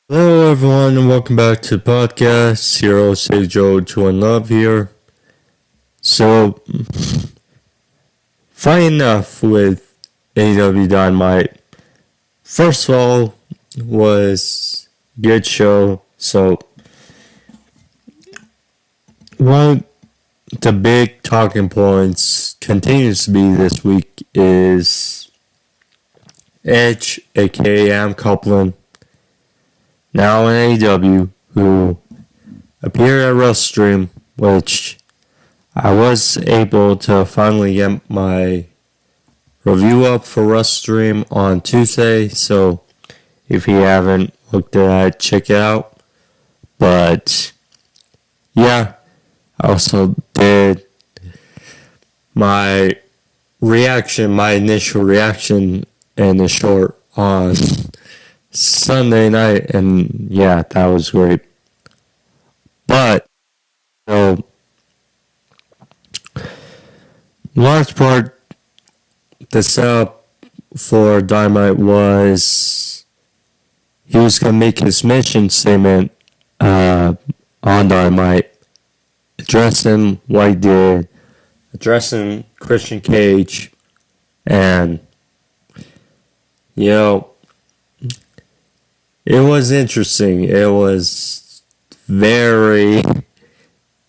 Hello everyone and welcome back to the podcast. Hero Save Joe to One Love here. So, funny enough with AEW Dynamite, first of all, was a good show. So, one of the big talking points continues to be this week is Edge, aka Adam Copeland, now in AEW, who appeared at WrestleStream, which I was able to finally get my review up for WrestleStream on Tuesday, so if you haven't looked at it, check it out. But yeah, I also did my initial reaction in the short on Sunday night, and yeah, that was great. But, so, large part, the setup for Dynamite was he was going to make his mission statement on Dynamite, addressing what he did, addressing Christian Cage, and, you know, it was interesting. It was very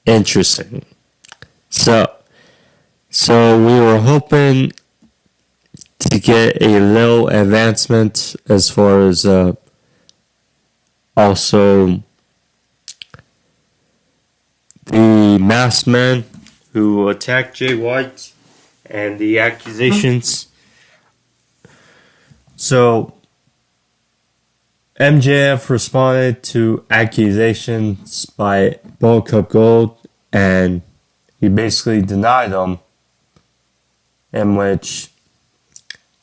interesting. So we were hoping to get a little advancement as far as also the masked men who attacked Jay White and the accusations. So MJF responded to accusations by Bullet Club Gold, and he basically denied them, in which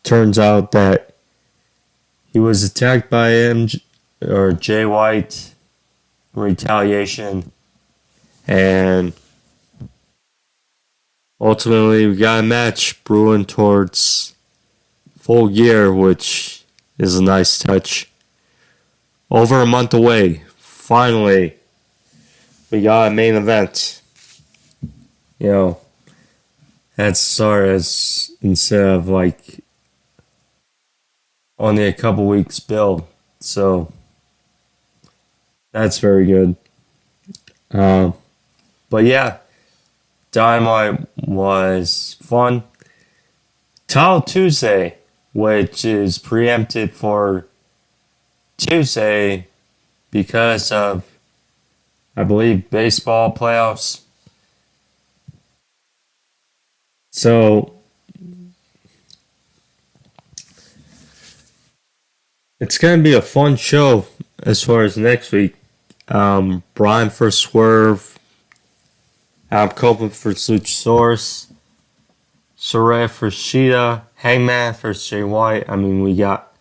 turns out that he was attacked by Jay White in retaliation, and ultimately we got a match brewing towards Full Gear, which is a nice touch. Over a month away, finally, we got a main event. You know, as far as instead of like only a couple weeks build. So that's very good. But yeah, Dynamite was fun. Title Tuesday, which is preempted for Tuesday because of, I believe, baseball playoffs. So it's going to be a fun show as far as next week. Brian for Swerve, Adam Copeland for Luchasaurus, Saraya for Sheeta, Hangman for Jay White. I mean, we got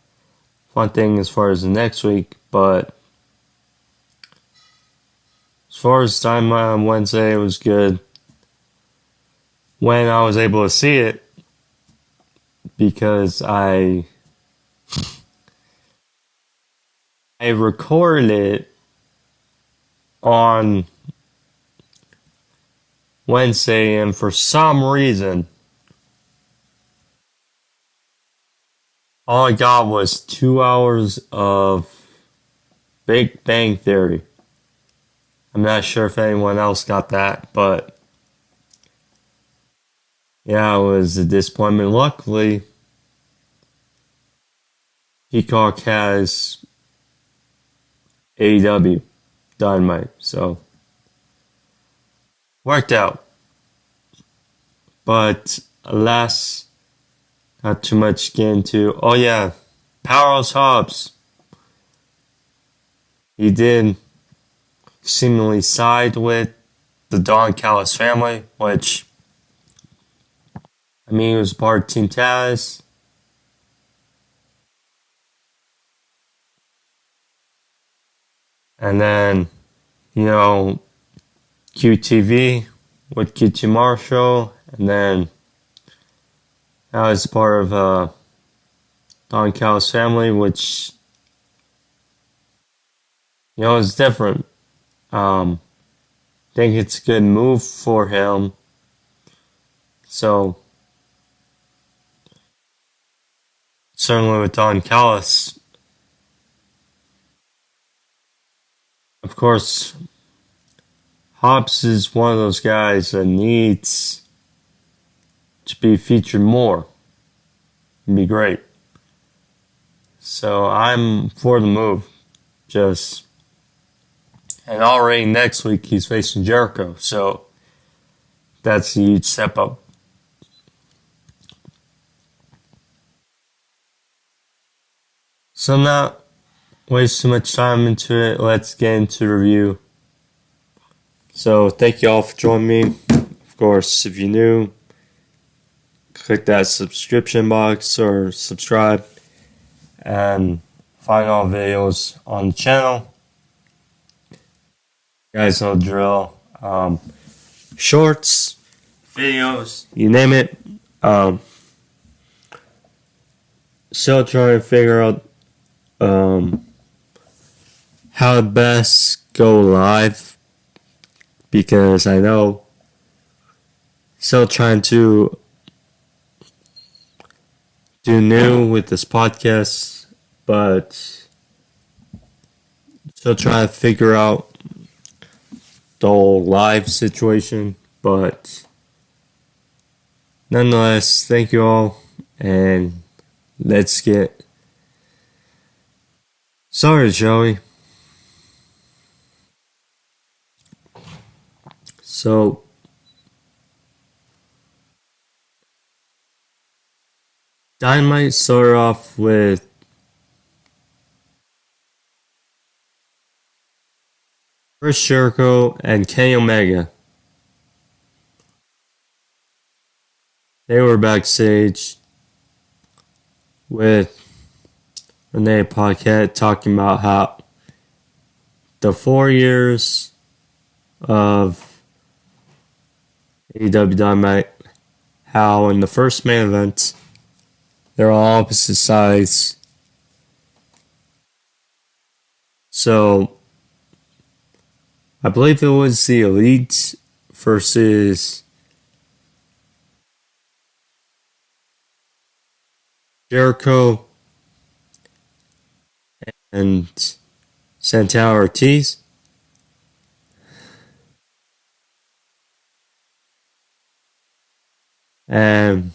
fun thing as far as the next week, but as far as Dynamite on Wednesday, it was good. When I was able to see it, because I recorded it on Wednesday, and for some reason, all I got was 2 hours of Big Bang Theory. I'm not sure if anyone else got that, but yeah, it was a disappointment. Luckily, Peacock has AEW Dynamite, so worked out. But alas, not too much to get into. Oh yeah, Powerhouse Hobbs. He did seemingly side with the Don Callis family, which, I mean, he was part of Team Taz. And then, you know, QTV with QT Marshall, and then now it's part of Don Callis family, which It's different. Think it's a good move for him. So, certainly with Don Callis, of course, Hobbs is one of those guys that needs to be featured more. It'd be great. So I'm for the move. And already next week he's facing Jericho. So that's a huge step up. So not waste too much time into it. Let's get into the review. So thank you all for joining me. Of course, if you're new, click that subscription box or subscribe and find all videos on the channel. You guys know the drill. Shorts, videos, you name it. Still trying to figure out how to best go live, because I know still trying to do new with this podcast, but still trying to figure out the whole live situation. But nonetheless, thank you all, and let's get started, shall we? So, Dynamite started off with Chris Jericho and Kenny Omega. They were backstage with Renee Paquette talking about how the 4 years of AEW Dynamite, how in the first main event, they're all opposite sides. So, I believe it was the Elite versus Jericho and Santana Ortiz. And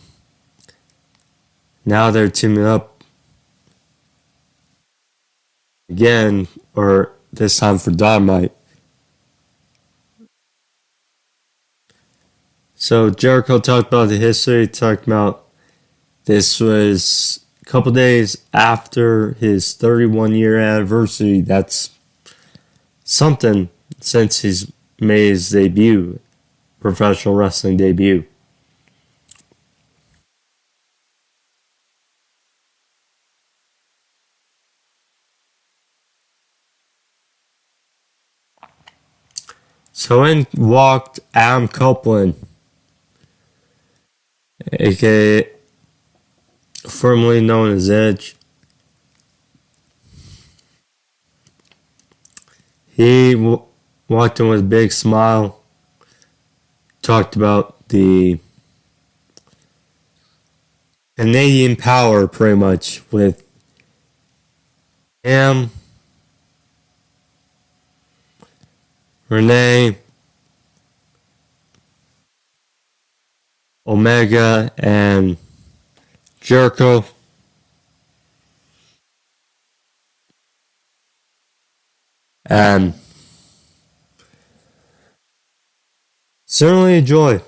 now they're teaming up again, or this time for Dynamite. So Jericho talked about the history, talked about this was a couple days after his 31-year anniversary. That's something since he's made his debut, professional wrestling debut. So in walked Adam Copeland, aka formerly known as Edge. He walked in with a big smile, talked about the Canadian power pretty much with him, Renee, Omega, and Jericho. And certainly a joy.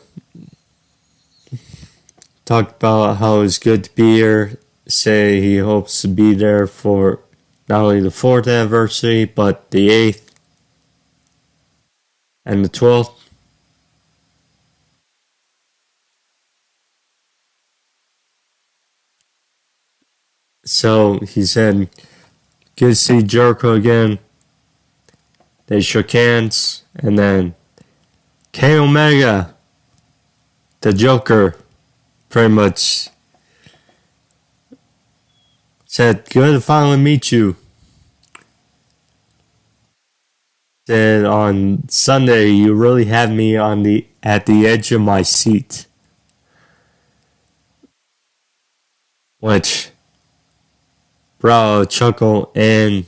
Talked about how it's good to be here. Say he hopes to be there for not only the 4th anniversary, but the 8th and the 12th. So he said, good to see Jericho again. They shook hands, and then Kenny Omega, the Joker, pretty much said, good to finally meet you. said on Sunday, you really had me at the edge of my seat. Which brought a chuckle and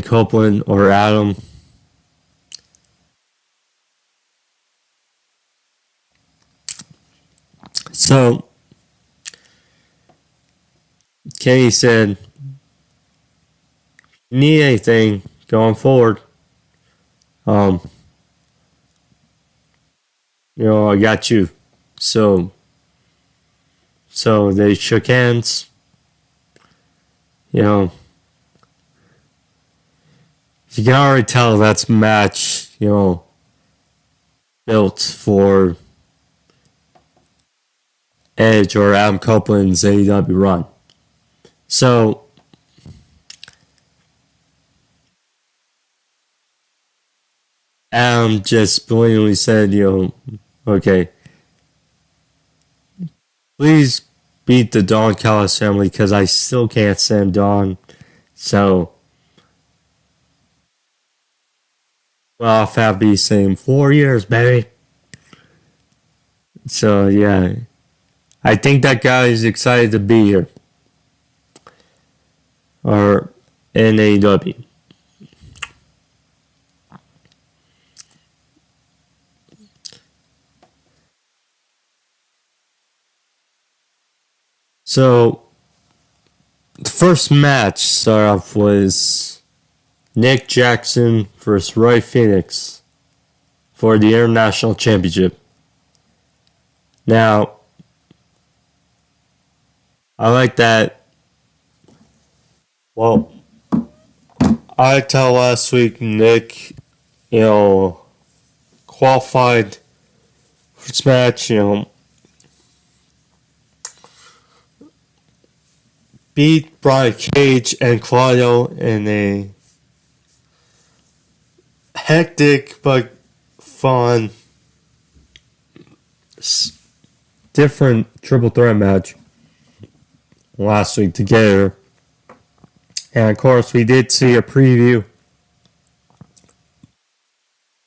Copeland or Adam. So Kenny said, need anything going forward, I got you. So they shook hands. You can already tell that's a match, built for Edge or Adam Copeland's AEW run. So Adam just blatantly said, okay, please beat the Don Callis family because I still can't stand Don. So, well, Fat B saying 4 years, baby. So, yeah, I think that guy is excited to be here. Or in AEW. So, the first match started off was Nick Jackson versus Roy Fenix for the International Championship. Now, I like that. Well, I tell last week Nick, qualified for this match, beat Brian Cage and Claudio in a hectic but fun, different triple threat match last week together. And of course, we did see a preview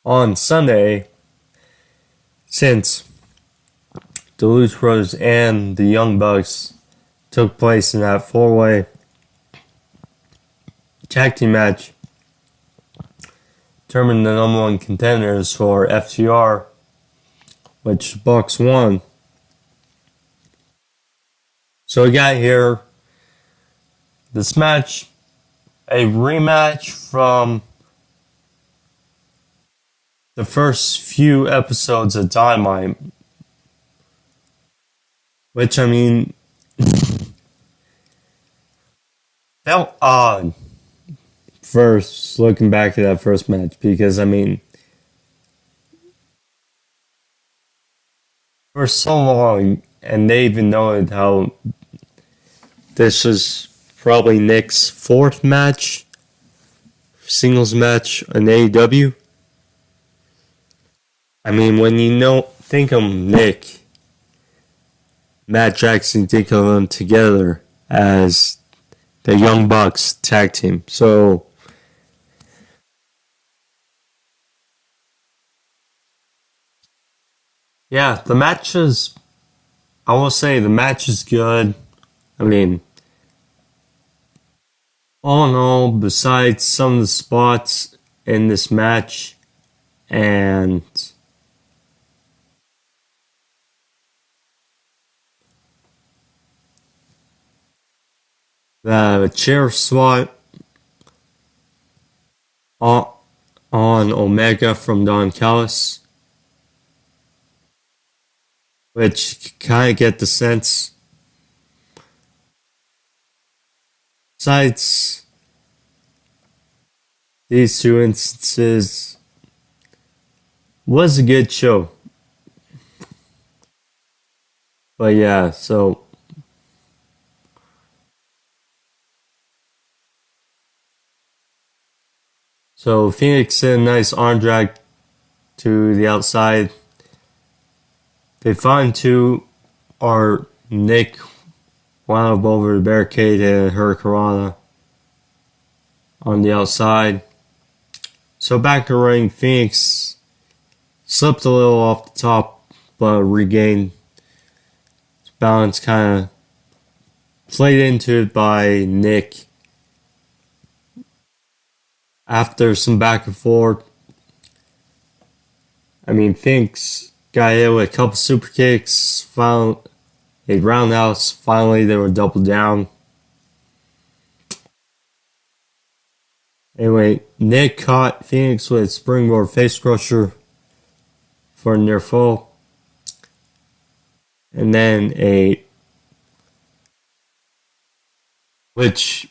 on Sunday since the Lucha Bros and the Young Bucks took place in that 4-way tag team match, determined the number one contenders for FTR, which Bucks won. So we got here this match, a rematch from the first few episodes of Dynamite, which felt odd first looking back at that first match because for so long, and they even noted how this was probably Nick's fourth match, singles match in AEW. When you think of Nick, Matt Jackson, think of them together as the Young Bucks tag team. So, yeah, the match is good. All in all, besides some of the spots in this match and the chair swat on Omega from Don Callis, which kind of get the sense. Besides these two instances, was a good show. But yeah, so Fenix did a nice arm drag to the outside. They find two are Nick wound up over the barricade and Hurricanrana on the outside. So back to ring, Fenix slipped a little off the top, but regained balance, kind of played into it by Nick. After some back and forth, Fenix got hit with a couple super kicks, found a roundhouse. Finally, they were double down. Anyway, Nick caught Fenix with a springboard face crusher for a near fall. And then which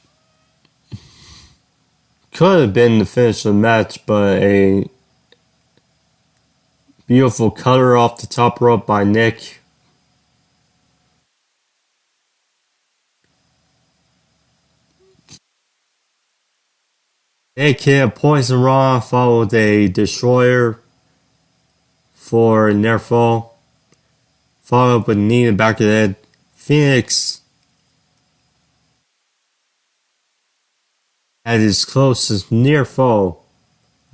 could have been the finish of the match, but a beautiful cutter off the top rope by Nick. Nick hit a poison raw, followed a destroyer for a near fall. Followed up with a knee in the back of the head. Fenix had his closest near fall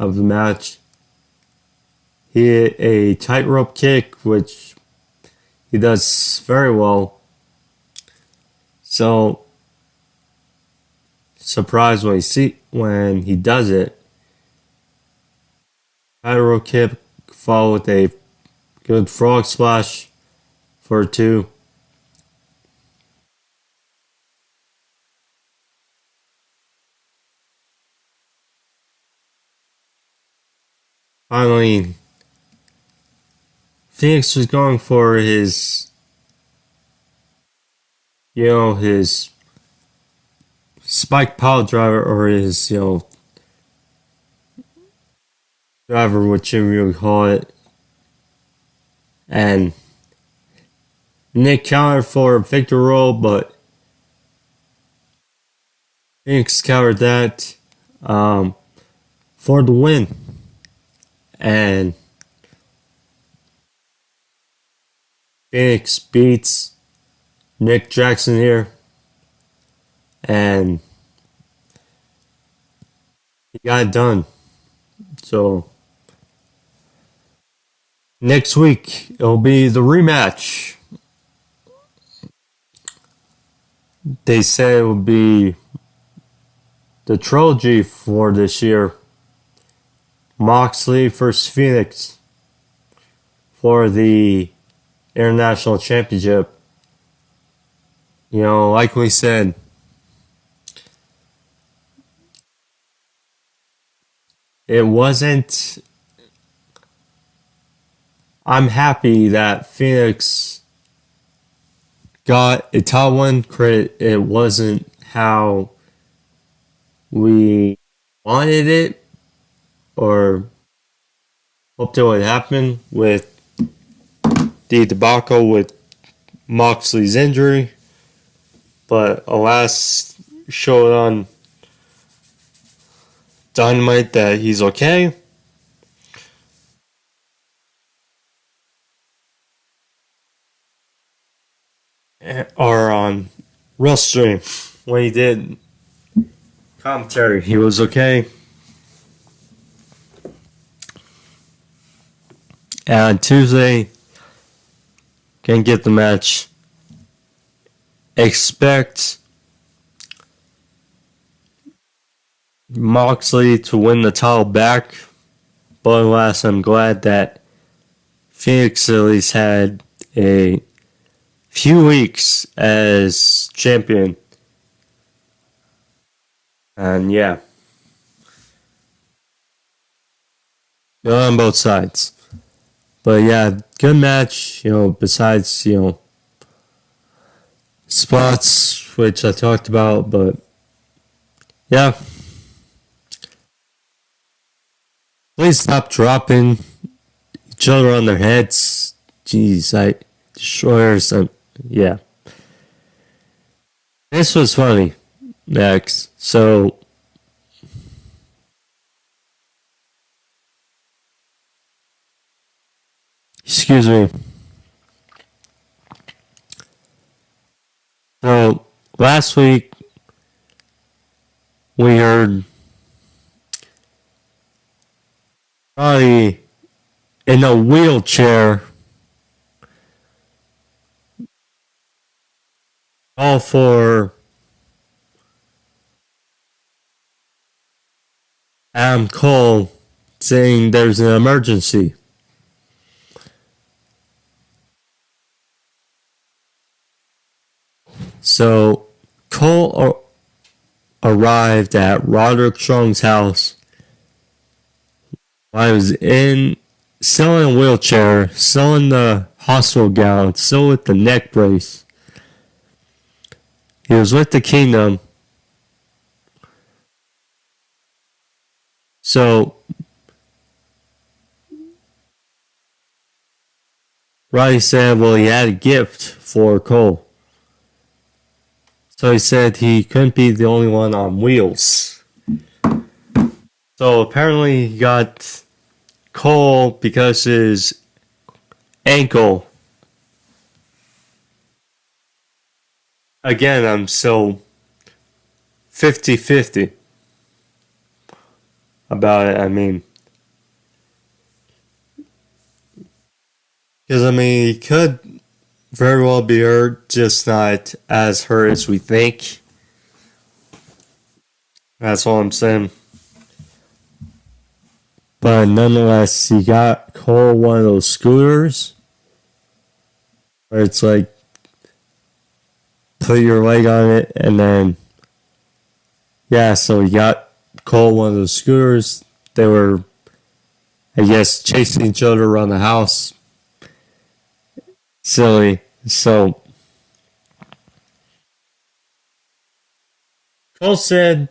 of the match. He hit a tightrope kick, which he does very well. So, surprised when he does it. Tightrope kick followed with a good frog splash for a 2. Finally, Fenix was going for his spike pile driver, or his, driver, whichever you would call it. And Nick countered for a victory roll, but Fenix countered that for the win. And Fenix beats Nick Jackson here. And he got it done. So next week it'll be the rematch. They said it would be the trilogy for this year. Moxley versus Fenix for the International Championship. Like we said, it wasn't. I'm happy that Fenix got a top 1 credit. It wasn't how we wanted it or hoped it would happen with the debacle with Moxley's injury. But alas, showed on Dynamite that he's okay. Or on Real Stream, when he did commentary, he was okay. And Tuesday, can get the match. Expect Moxley to win the title back. But alas, I'm glad that Fenix at least had a few weeks as champion. And yeah, good on both sides. But yeah, good match, besides, spots, which I talked about, but yeah. Please stop dropping each other on their heads. Jeez, destroyers, yeah. This was funny, Max. So, excuse me. So, last week we heard Roddy in a wheelchair all for Adam Cole saying there's an emergency. So Cole arrived at Roderick Strong's house while he was still in a wheelchair, still in the hospital gown, still with the neck brace. He was with the Kingdom. So Roddy said, well, he had a gift for Cole. So he said he couldn't be the only one on wheels. So apparently he got Cole because his ankle. Again, I'm still 50-50 about it. I mean, because he could very well be hurt, just not as hurt as we think. That's all I'm saying. But nonetheless, he got Cole one of those scooters where it's like put your leg on it and then so he got Cole one of those scooters. They were, I guess, chasing each other around the house. Silly. So Cole said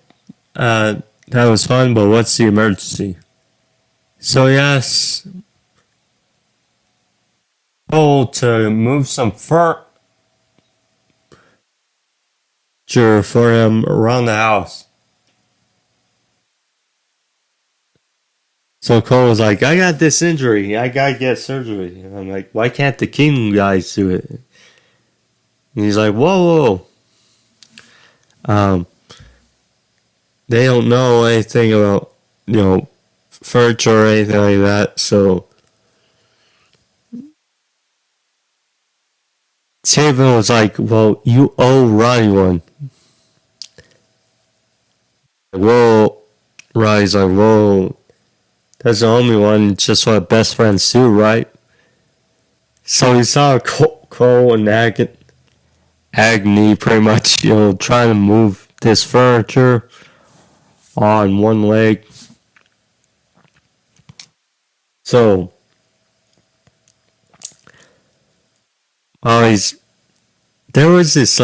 that was fun, but what's the emergency? So he asked Cole to move some furniture for him around the house. So Cole was like, I got this injury. I gotta get surgery. And I'm like, why can't the Kingdom guys do it? And he's like, whoa. They don't know anything about, furniture or anything like that. So Taven was like, well, you owe Roddy one. Whoa. Roddy's like, whoa. That's the only one. It's just what best friends do, right? So he saw Cole in agony, pretty much, trying to move this furniture on one leg. So, there was this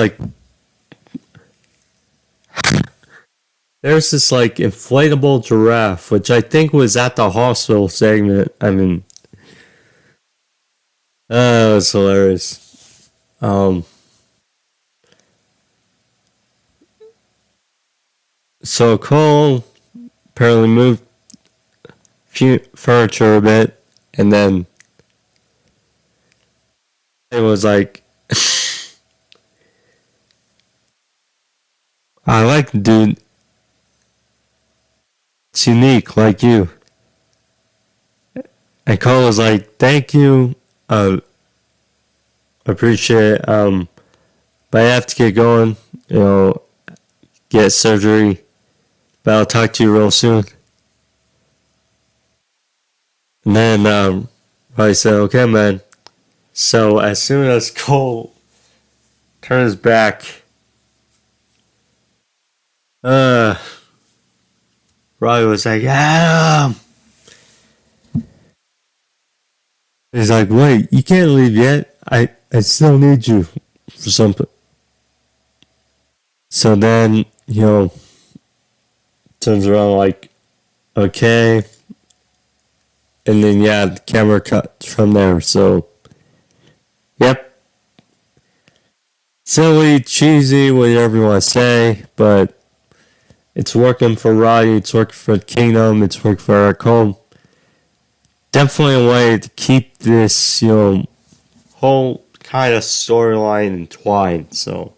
inflatable giraffe, which I think was at the hospital segment. It was hilarious. So Cole apparently moved furniture a bit, and then it was like, I like the dude. It's unique, like you. And Cole was like, thank you. Appreciate it. But I have to get going, get surgery. But I'll talk to you real soon. And then I said, okay, man. So as soon as Cole turns back, Roddy was like, Adam! He's like, wait, you can't leave yet. I still need you for something. So then, turns around like, okay. And then, the camera cut from there. So, yep. Silly, cheesy, whatever you want to say. But it's working for Roddy. It's working for Kingdom. It's working for Eric Cole. Definitely a way to keep this, whole kind of storyline entwined. So,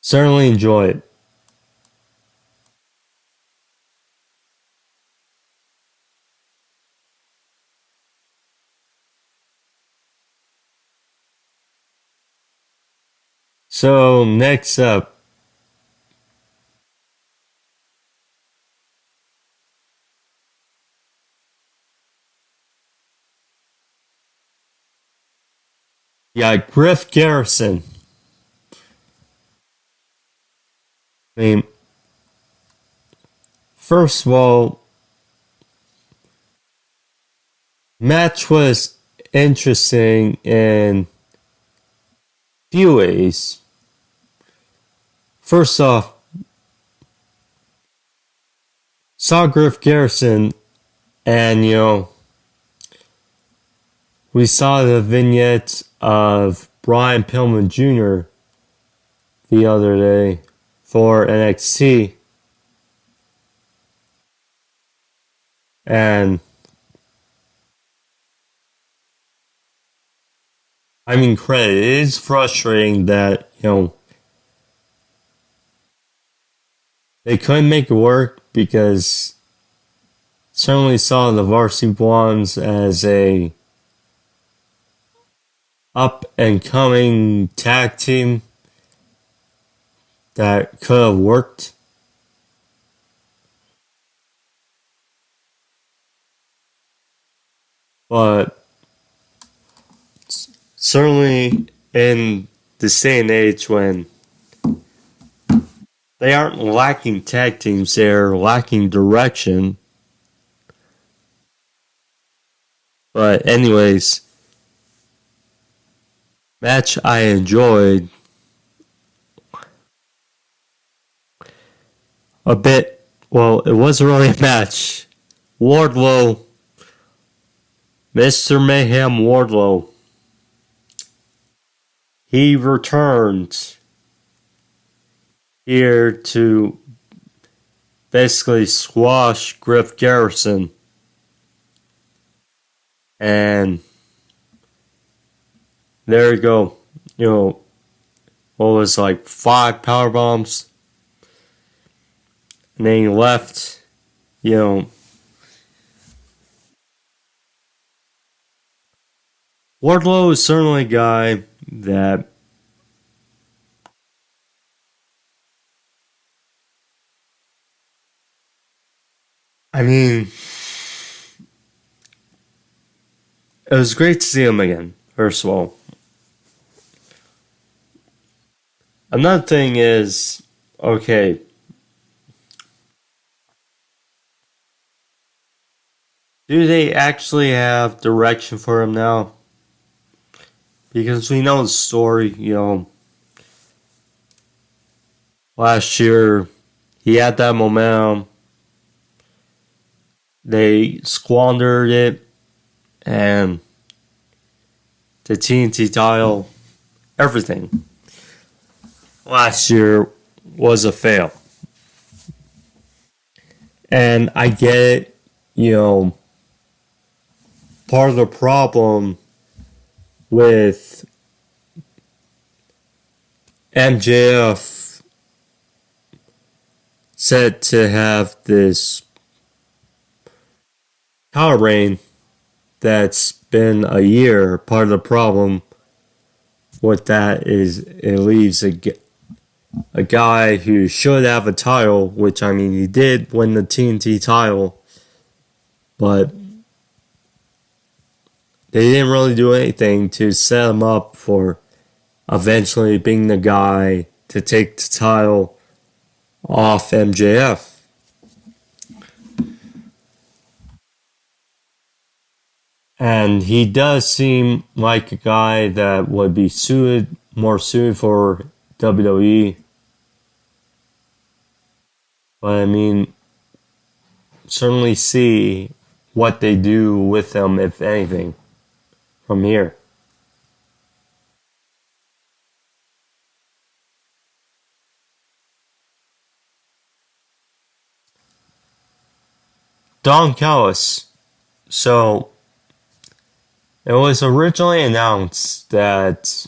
Certainly enjoy it. So next up, you got Griff Garrison. I mean, first of all, match was interesting in few ways. First off, saw Griff Garrison, and we saw the vignette of Brian Pillman Jr. the other day for NXT. And I mean, credit. It is frustrating that, they couldn't make it work because certainly saw the Varsity Blondes as a up and coming tag team that could have worked. But certainly in this day and age when they aren't lacking tag teams, they're lacking direction. But anyways, match I enjoyed a bit. Well, it wasn't really a match. Wardlow, Mr. Mayhem Wardlow, he returned here to basically squash Griff Garrison. And there you go. What was like 5 power bombs. And then he left, Wardlow is certainly a guy that I mean, it was great to see him again, first of all. Another thing is, okay, do they actually have direction for him now? Because we know the story, last year he had that momentum. They squandered it, and the TNT title, everything last year was a fail. And I get it, part of the problem with MJF set to have this power reign that's been a year. Part of the problem with that is it leaves a guy who should have a title, which I mean he did win the TNT title, but they didn't really do anything to set him up for eventually being the guy to take the title off MJF. And he does seem like a guy that would be more suited for WWE. But I mean, certainly see what they do with him, if anything, from here. Don Callis. So, it was originally announced that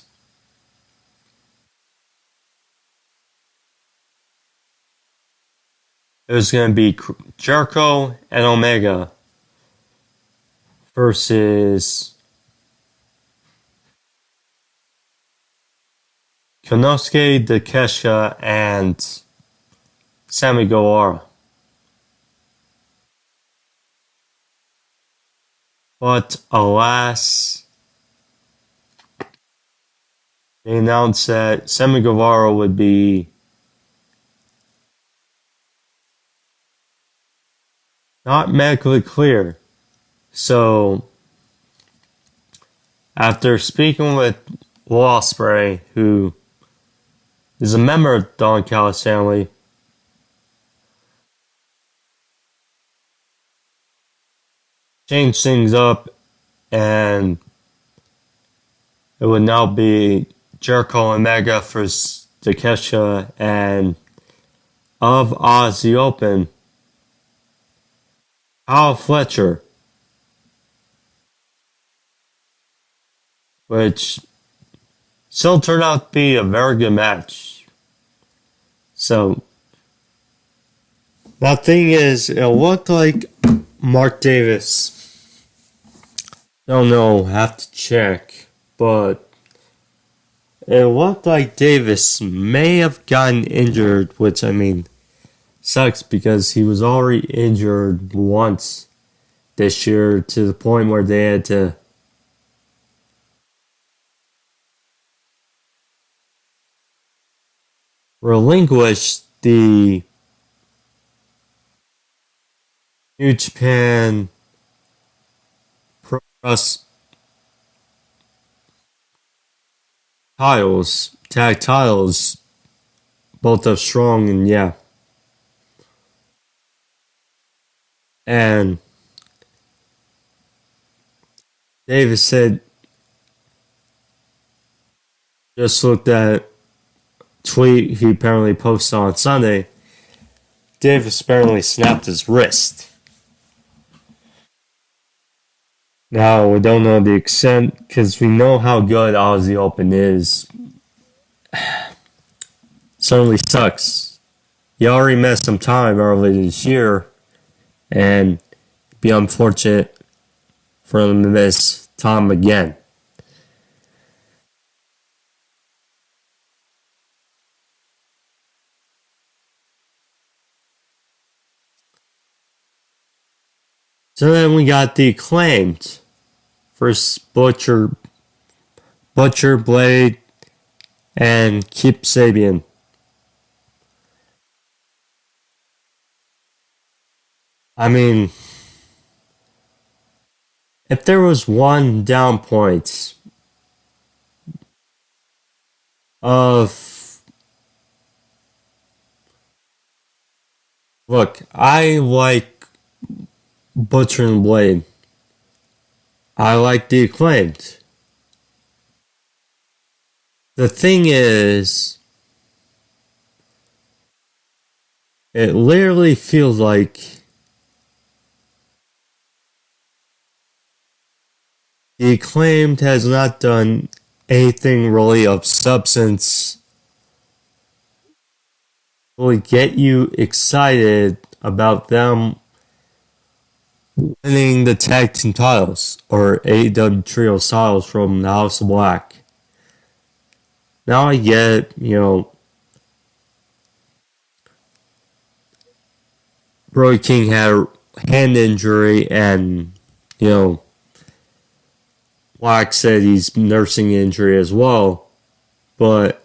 It was going to be Jericho and Omega versus Konosuke, Takeshita, and Sammy Guevara. But alas, they announced that Sammy Guevara would be not medically clear. So, after speaking with Will Ospreay, who is a member of Don Callis family, changed things up, and it would now be Jericho and Omega versus Takeshita, and of Aussie Open, Fletcher, which still turned out to be a very good match. So, the thing is, it looked like Mark Davis. Don't know, have to check, but it looked like Davis may have gotten injured, which I mean sucks because he was already injured once this year to the point where they had to relinquish the New Japan Pro Wrestling tag titles, both of Strong and yeah. And Davis said, just looked at a tweet he apparently posted on Sunday. Davis apparently snapped his wrist. Now, we don't know the extent because we know how good Aussie Open is. Certainly sucks. You already missed some time early this year, and it'd be unfortunate for them to miss time again. So then we got the Acclaimed versus Butcher, Blade, and Keep Sabian. I mean, if there was one down point of... Look, I like Butcher and Blade. I like the Acclaimed. The thing is, it literally feels like the Acclaimed has not done anything really of substance really get you excited about them winning the tag team titles or AEW trio titles from the House of Black. Now I get, Brody King had a hand injury and, Black said he's nursing injury as well. But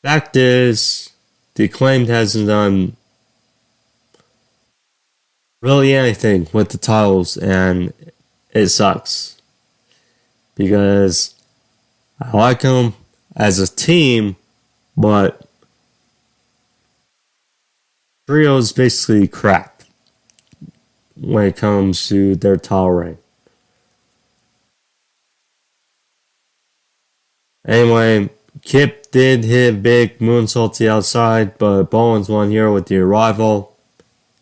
fact is, the Acclaimed hasn't done really anything with the titles, and it sucks. Because I like them as a team, but trio is basically crap when it comes to their title reign. Anyway, Kip did hit big moonsault to the outside, but Bowens won here with the arrival.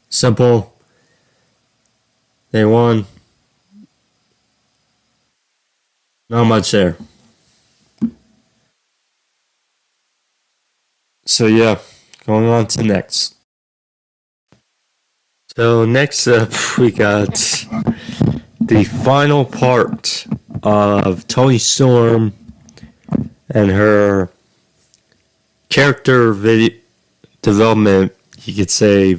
Simple. They won. Not much there. So yeah, going on to next. So next up, we got the final part of Toni Storm and her character development, you could say,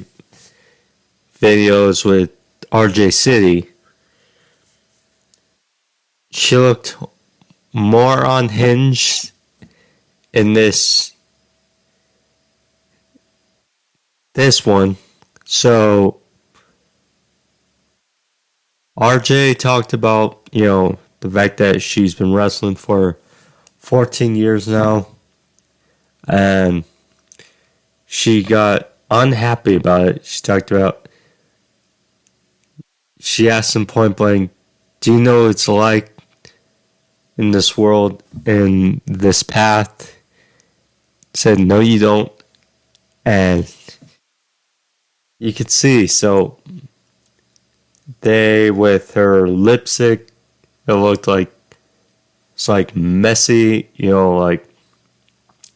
videos with RJ City. She looked more unhinged in this one. So RJ talked about, the fact that she's been wrestling for 14 years now, and she got unhappy about it. She talked about, she asked him point blank, do you know what it's like in this world, in this path? Said, no, you don't. And you could see, so they, with her lipstick, it looked like it's like messy, like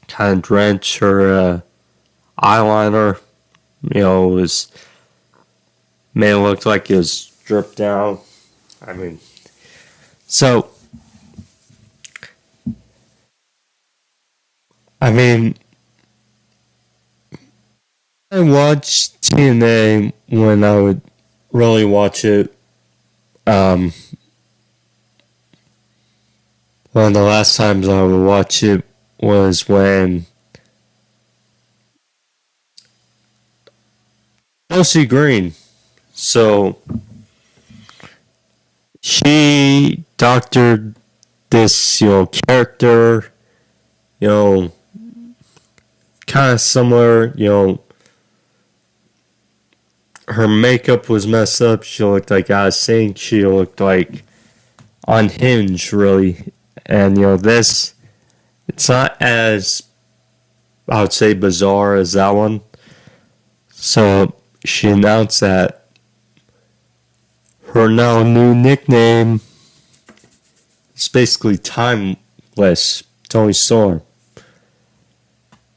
kind of drenched. Her eyeliner, was made it look like it was dripped down. I mean, so I watched TNA when I would really watch it. One of the last times I would watch it was when Chelsea Green. So she doctored this, character, kind of similar, her makeup was messed up. She looked like out of sync. She looked like unhinged, really. And, this, it's not as, I would say, bizarre as that one. So she announced that her now new nickname is basically Timeless Toni Storm.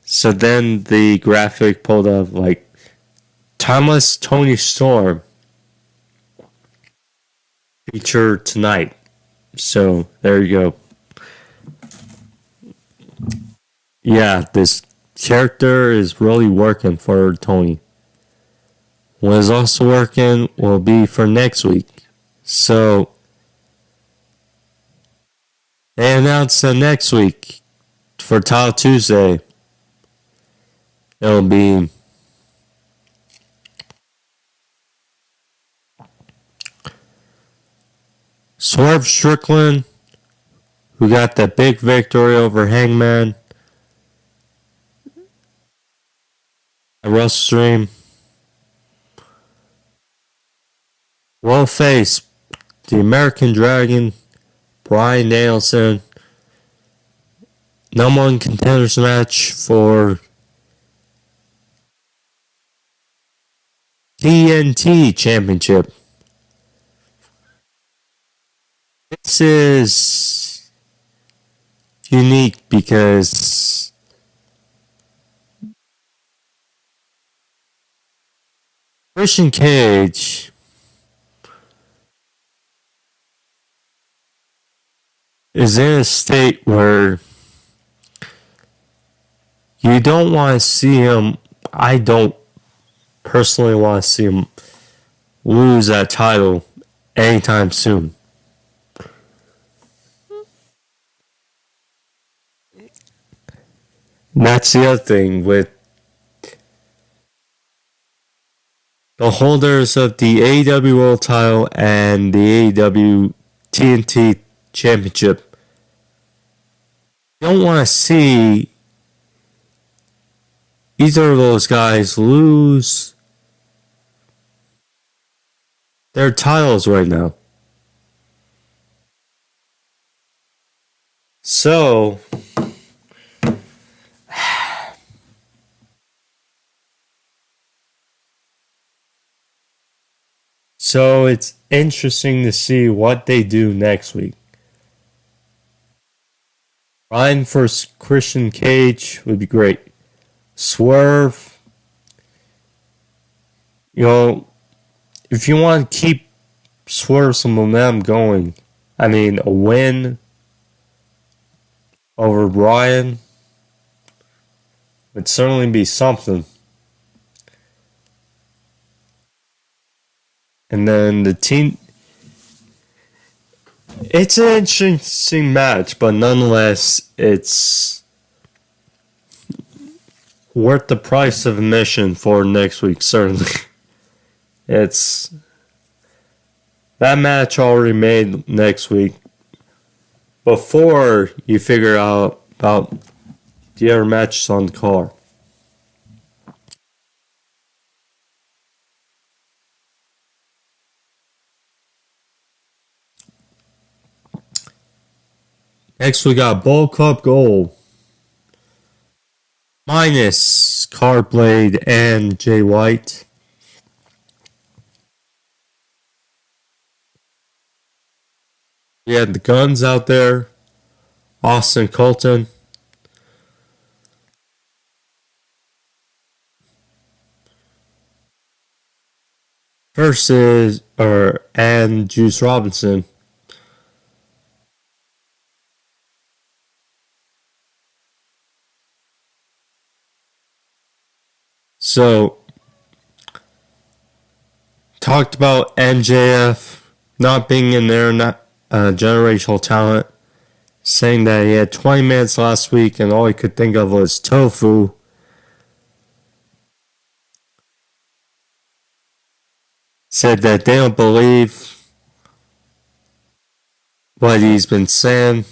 So then the graphic pulled up like Timeless Toni Storm featured tonight. So there you go. Yeah, this character is really working for Toni. What is also working will be for next week. So they announced that next week for Title Tuesday, it'll be Swerve Strickland, who got that big victory over Hangman at WrestleStream, will face the American Dragon, Bryan Danielson, number one contenders match for TNT Championship. This is unique because Christian Cage is in a state where you don't want to see him. I don't personally want to see him lose that title anytime soon. And that's the other thing with the holders of the AEW World Title and the AEW TNT Championship. You don't want to see either of those guys lose their titles right now. So it's interesting to see what they do next week. Bryan versus Christian Cage would be great. Swerve, if you want to keep Swerve some momentum going, a win over Bryan would certainly be something. And then the team, it's an interesting match, but nonetheless, it's worth the price of admission for next week, certainly. It's that match already made next week before you figure out about the other matches on the card. Next we got Bull Club Gold minus Cardblade and Jay White. We had the Guns out there, Austin Colton, and Juice Robinson. So, talked about MJF not being in there, not generational talent, saying that he had 20 minutes last week and all he could think of was tofu. Said that they don't believe what he's been saying.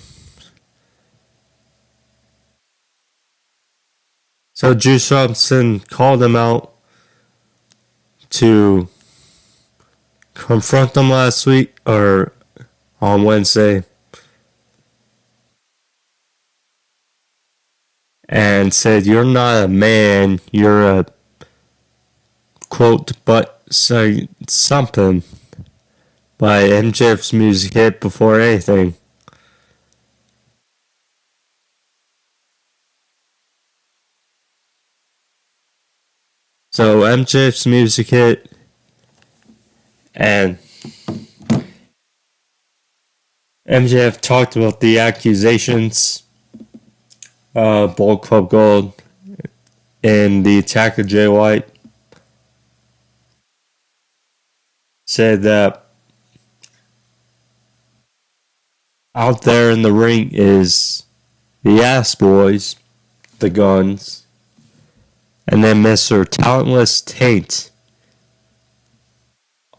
So Juice Robinson called him out to confront them last week, or on Wednesday, and said, "You're not a man, you're a," quote, "but say something," by MJF's music hit before anything. So MJF's music hit, and MJF talked about the accusations, Bullet Club Gold, and the attack of Jay White. Said that out there in the ring is the Ass Boys, the Guns, and then Mr. Talentless Taint,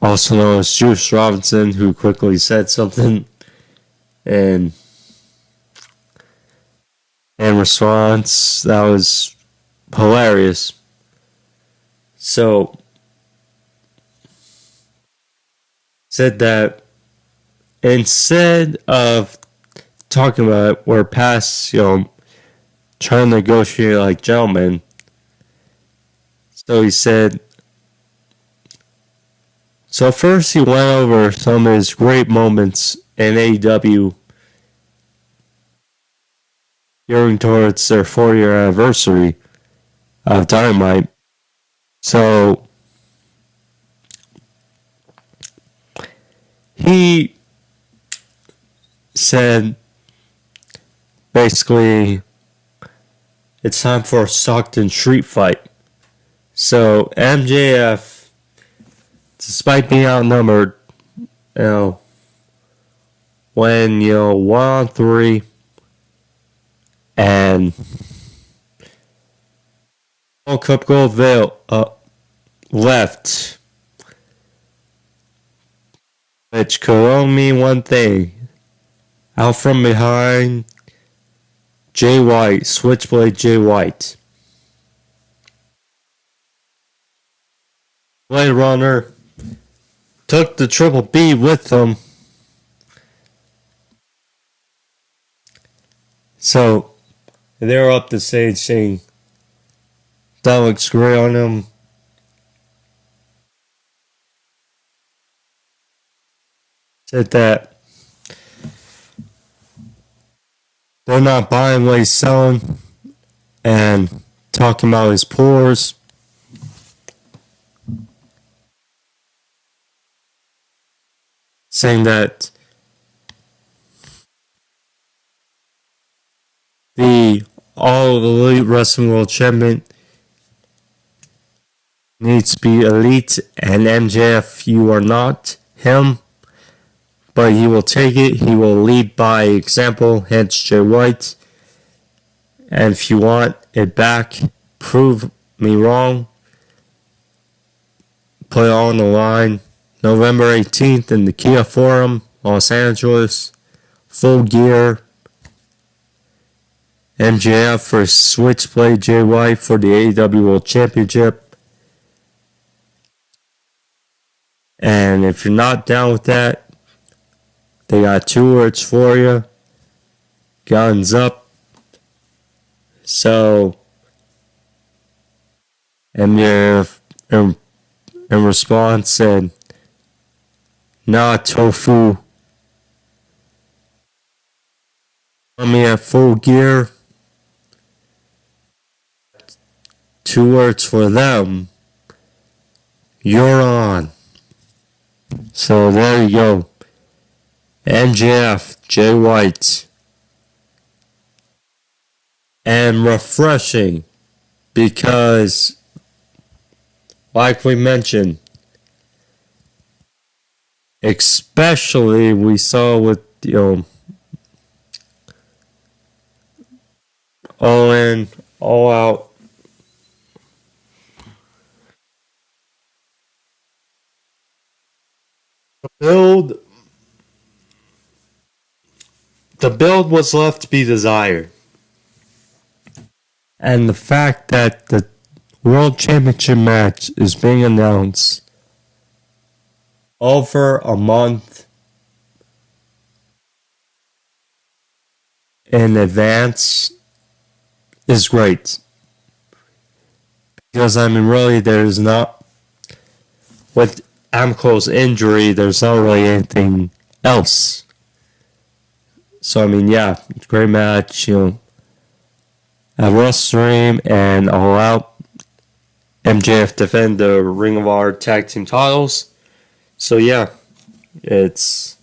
also known as Juice Robinson, who quickly said something in response that was hilarious. So, said that instead of talking about it, we're past, trying to negotiate like gentlemen. So he said, so first he went over some of his great moments in AEW gearing towards their 4-year anniversary of Dynamite. So he said basically it's time for a Stockton street fight. So MJF, despite being outnumbered, when 1-on-3 and World Cup Gold Veil left, which could only mean one thing. Out from behind, Jay White, Switchblade Jay White. Blade Runner took the Triple B with them. So they're up the stage saying that looks great on him. Said that they're not buying what he's selling, and talking about his pores. Saying that the All Elite Wrestling World Champion needs to be elite, and MJF, you are not him, but he will take it. He will lead by example, hence Jay White. And if you want it back, prove me wrong. Put it on the line. November 18th in the Kia Forum, Los Angeles. Full Gear. MJF for Switchblade Jay White for the AEW World Championship. And if you're not down with that, they got 2 words for you. Guns up. So, MJF in response said, nah, tofu. Let me at Full Gear. 2 words for them. You're on. So there you go. MJF, Jay White. And refreshing because, like we mentioned, especially we saw with, all in, all out. The build was left to be desired. And the fact that the World Championship match is being announced over a month in advance is great. Because, really, there's not, with Amco's injury, there's not really anything else. So, yeah, great match, at WrestleStream and All Out. MJF defend the Ring of Honor Tag Team titles. So, yeah, it's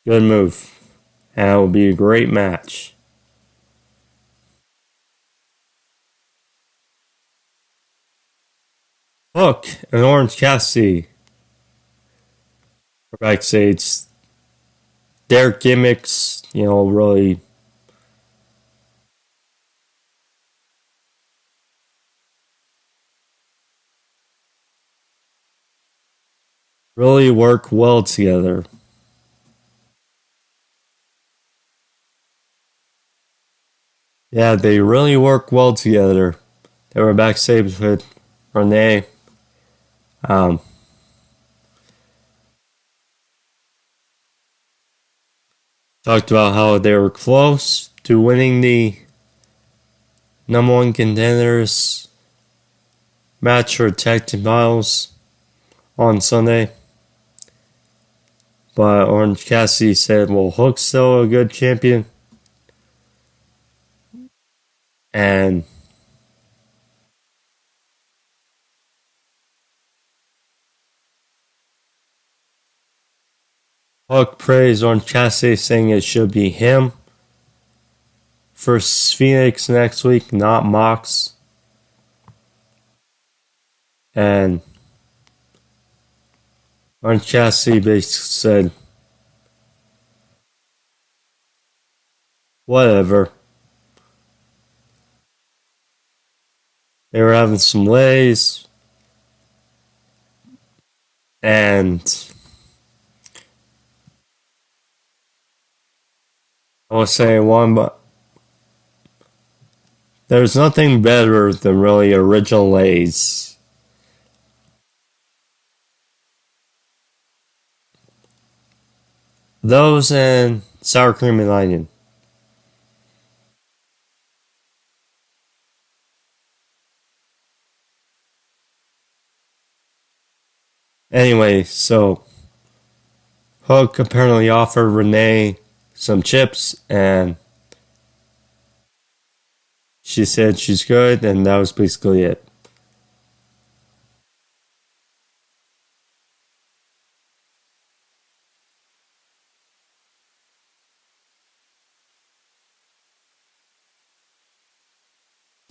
good move. And it will be a great match. Hook and Orange Cassidy are backstage. Their gimmicks, really work well together. Yeah, they really work well together. They were backstage with Renee. Talked about how they were close to winning the number 1 contenders match for tag team titles on Sunday. But Orange Cassidy said, well, Hook's still a good champion. And Hook praised Orange Cassidy, saying it should be him for Fenix next week, not Mox. And Orange Cassidy basically said, whatever. They were having some lays. And I was saying one, but there's nothing better than really original lays. Those and sour cream and onion. Anyway, so Hook apparently offered Renee some chips, and she said she's good, and that was basically it.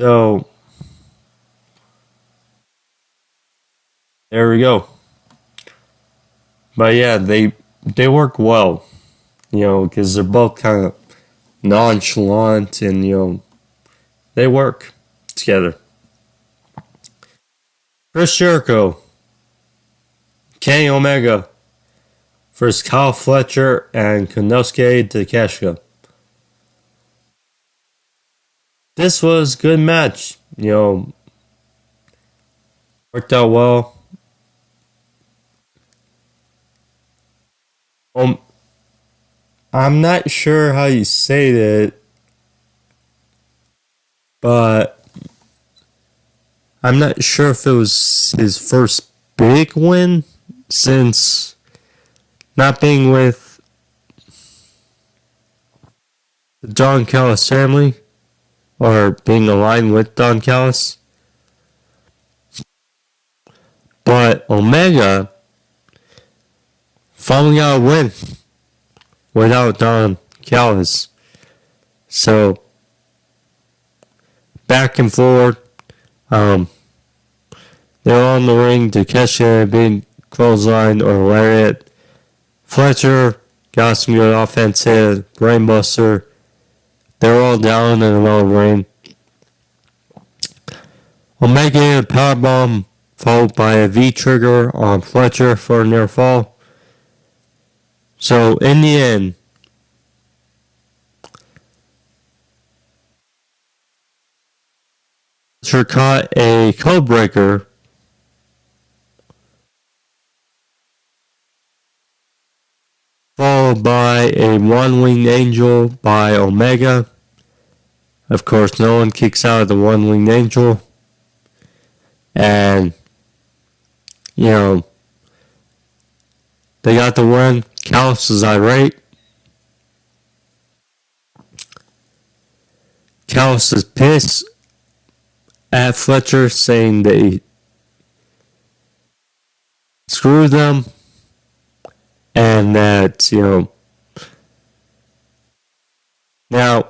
So, there we go. But yeah, they work well, because they're both kind of nonchalant, and they work together. Chris Jericho, Kenny Omega versus Kyle Fletcher and Konosuke Takeshita. This was a good match. Worked out well. I'm not sure how you say that, but I'm not sure if it was his first big win since not being with the Don Callis family or being aligned with Don Callis. But Omega finally got a win without Don Callis. So, back and forth. They're on the ring to catch a big clothesline or lariat. Fletcher got some good offense here. Brainbuster. They're all down in the middle of the ring. Omega hit a powerbomb followed by a V-trigger on Fletcher for a near fall. So, in the end, Fletcher caught a code breaker followed by a one-winged angel by Omega. Of course, no one kicks out of the one-winged angel. And, they got the win. Callis is irate. Callis is pissed at Fletcher, saying that he screwed them and that, now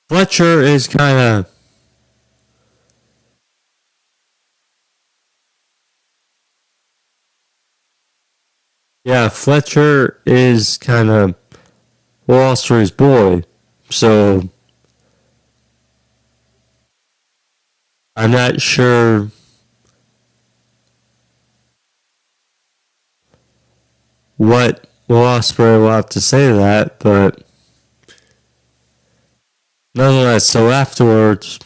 Fletcher is kind of Fletcher is kind of lost for his boy, so I'm not sure what Will Ospreay will have to say to that, but nonetheless, so afterwards,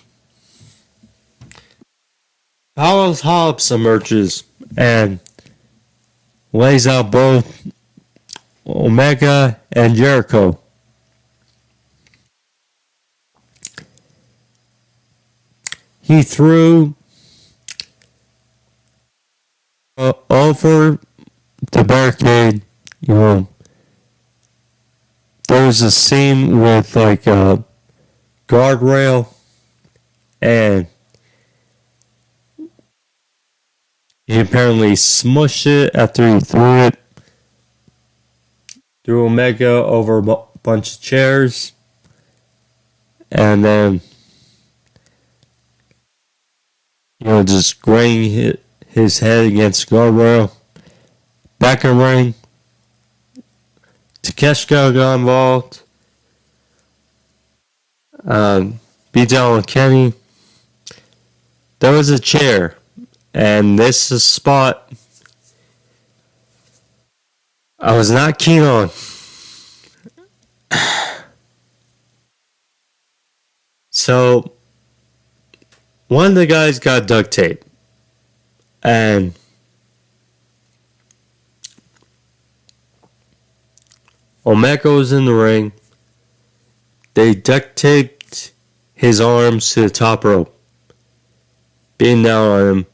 Powerhouse Hobbs emerges and lays out both Omega and Jericho. He threw over the barricade, there was a scene with like a guardrail, and he apparently smushed it after he threw Omega over a bunch of chairs, and then just grinding his head against the guardrail. Back in the ring, Takeshita got involved. Beat down with Kenny. There was a chair, and this is a spot I was not keen on. So, one of the guys got duct tape, and Omega was in the ring. They duct taped his arms to the top rope, beating down on him.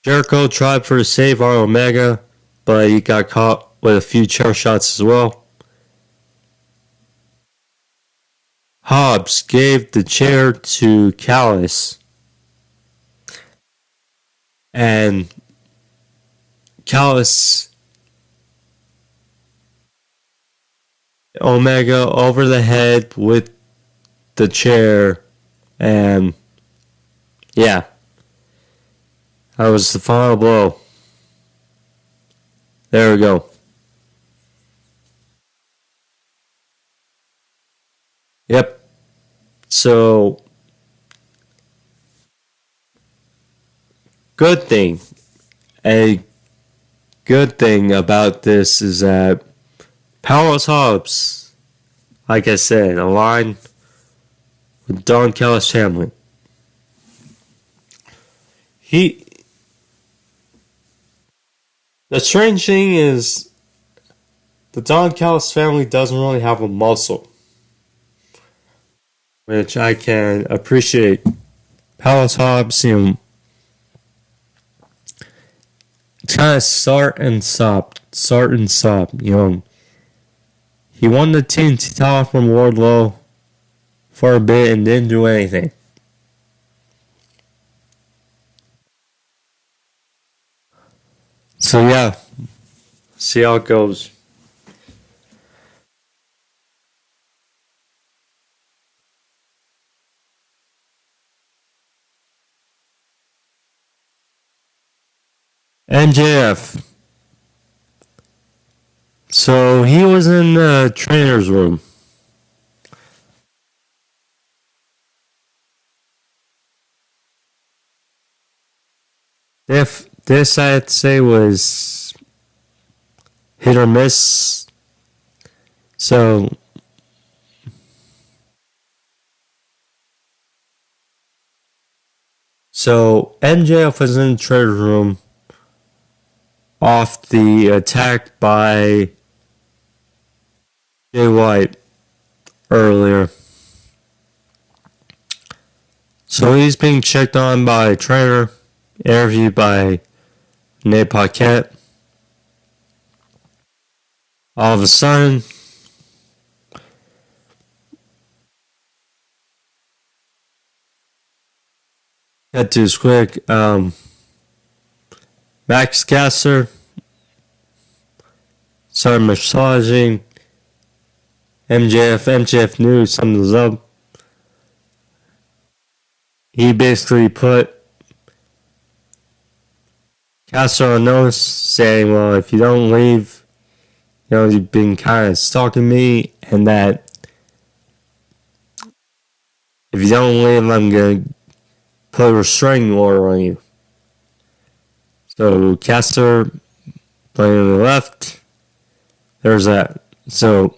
Jericho tried for the save on Omega, but he got caught with a few chair shots as well. Hobbs gave the chair to Callis, and Callis Omega over the head with the chair, and yeah, that was the final blow. There we go. Yep. So, good thing. A good thing about this is that Powerhouse Hobbs, like I said, aligned with Don Callis' family. The strange thing is, the Don Callis family doesn't really have a muscle, which I can appreciate. Powerhouse Hobbs, it's kind of start and stop. He won the TNT title from Wardlow for a bit and didn't do anything. So yeah, see how it goes. MJF. So he was in the trainer's room. This I'd say was hit or miss. So MJF was in the trainer's room off the attack by Jay White earlier. So he's being checked on by a trainer, interviewed by Nate Paquette. All of a sudden, cut to this quick. Max Caster started massaging MJF. MJF knew something was up. He basically put Caster on notice, saying, well, if you don't leave, you've been kind of stalking me, and that if you don't leave, I'm going to put a restraining order on you. So Caster playing to the left. There's that. So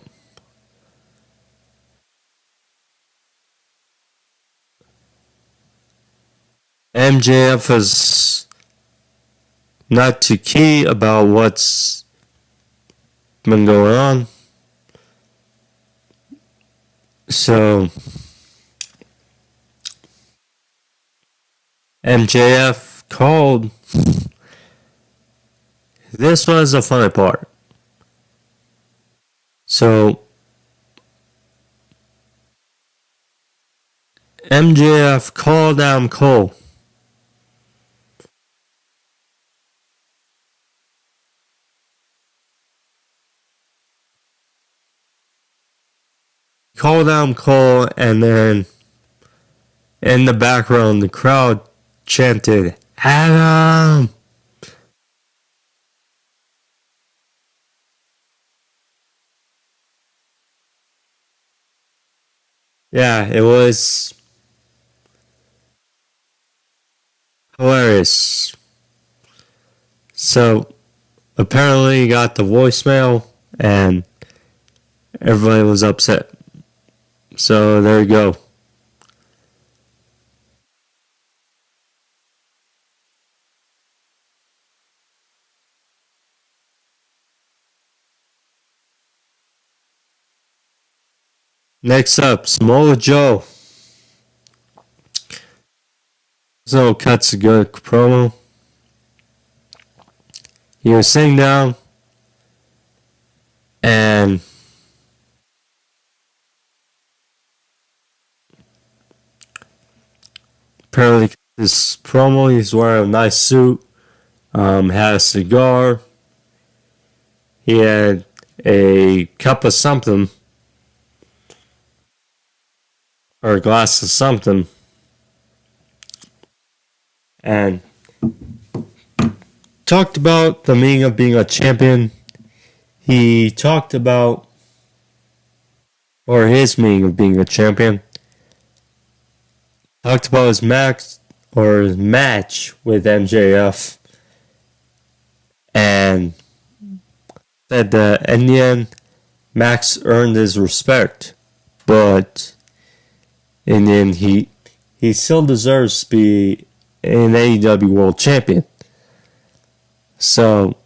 MJF is not too key about what's been going on. So MJF called. This was the funny part. So MJF called Adam Cole. Called Adam Cole, and then in the background, the crowd chanted, Adam! Yeah, it was hilarious. So, apparently he got the voicemail, and everybody was upset. So, there you go. Next up, Samoa Joe. So, cuts a good promo. he was sitting down and apparently this promo, he's wearing a nice suit, had a cigar, he had a cup of something, or a glass of something, and talked about the meaning of being a champion. He talked about, or his meaning of being a champion. Talked about his match with MJF, and said that in the end, Max earned his respect, but in the end, he still deserves to be an AEW World Champion. So,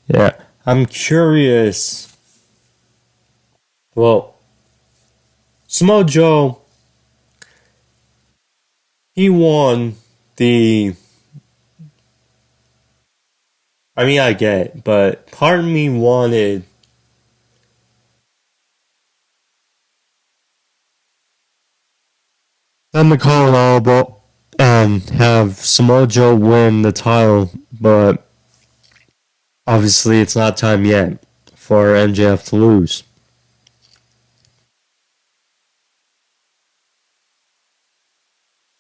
yeah, I'm curious. Well, Samoa Joe, he won the... I mean, I get it, but part of me wanted them to call an audible and have Samoa Joe win the title, but obviously it's not time yet for MJF to lose.